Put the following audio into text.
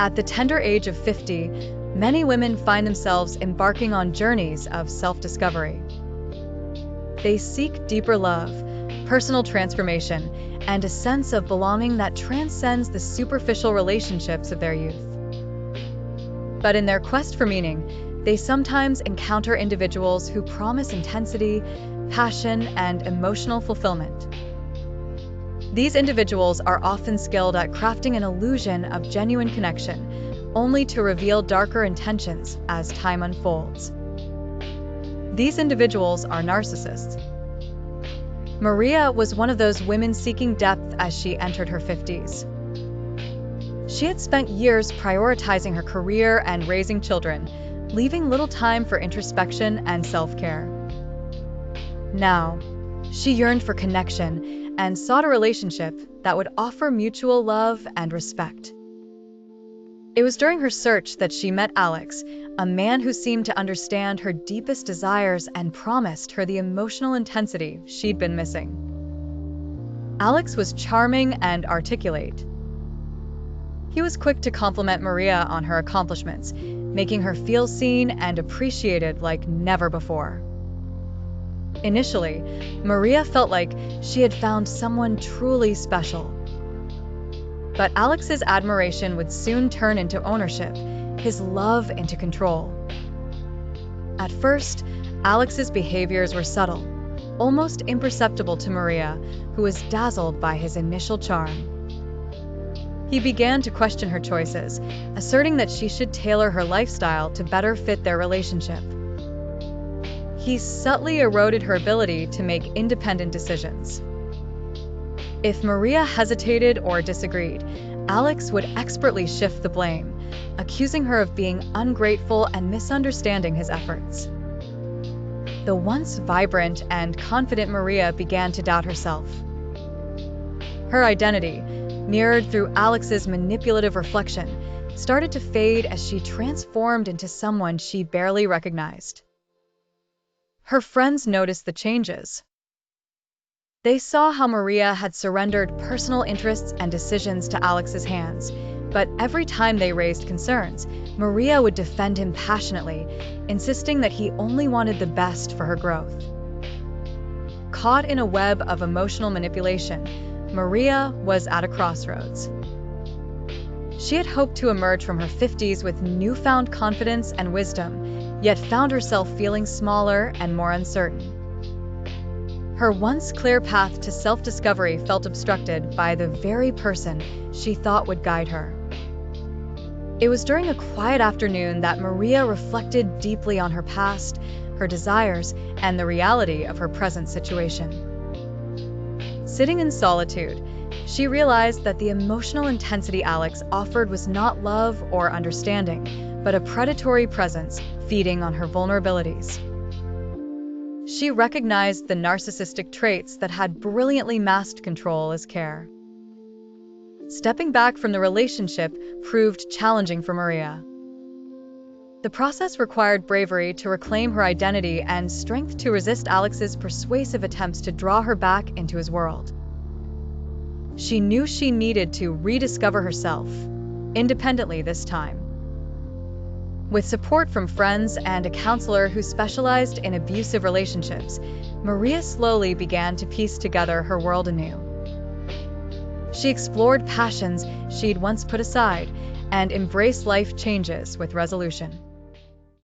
At the tender age of 50, many women find themselves embarking on journeys of self-discovery. They seek deeper love, personal transformation, and a sense of belonging that transcends the superficial relationships of their youth. But in their quest for meaning, they sometimes encounter individuals who promise intensity, passion, and emotional fulfillment. These individuals are often skilled at crafting an illusion of genuine connection, only to reveal darker intentions as time unfolds. These individuals are narcissists. Maria was one of those women seeking depth as she entered her 50s. She had spent years prioritizing her career and raising children, leaving little time for introspection and self-care. Now, she yearned for connection and sought a relationship that would offer mutual love and respect. It was during her search that she met Alex, a man who seemed to understand her deepest desires and promised her the emotional intensity she'd been missing. Alex was charming and articulate. He was quick to compliment Maria on her accomplishments, making her feel seen and appreciated like never before. Initially, Maria felt like she had found someone truly special. But Alex's admiration would soon turn into ownership, his love into control. At first, Alex's behaviors were subtle, almost imperceptible to Maria, who was dazzled by his initial charm. He began to question her choices, asserting that she should tailor her lifestyle to better fit their relationship. He subtly eroded her ability to make independent decisions. If Maria hesitated or disagreed, Alex would expertly shift the blame, accusing her of being ungrateful and misunderstanding his efforts. The once vibrant and confident Maria began to doubt herself. Her identity, mirrored through Alex's manipulative reflection, started to fade as she transformed into someone she barely recognized. Her friends noticed the changes. They saw how Maria had surrendered personal interests and decisions to Alex's hands, but every time they raised concerns, Maria would defend him passionately, insisting that he only wanted the best for her growth. Caught in a web of emotional manipulation, Maria was at a crossroads. She had hoped to emerge from her 50s with newfound confidence and wisdom, yet found herself feeling smaller and more uncertain. Her once clear path to self-discovery felt obstructed by the very person she thought would guide her. It was during a quiet afternoon that Maria reflected deeply on her past, her desires, and the reality of her present situation. Sitting in solitude, she realized that the emotional intensity Alex offered was not love or understanding, but a predatory presence feeding on her vulnerabilities. She recognized the narcissistic traits that had brilliantly masked control as care. Stepping back from the relationship proved challenging for Maria. The process required bravery to reclaim her identity and strength to resist Alex's persuasive attempts to draw her back into his world. She knew she needed to rediscover herself, independently this time. With support from friends and a counselor who specialized in abusive relationships, Maria slowly began to piece together her world anew. She explored passions she'd once put aside and embraced life changes with resolution.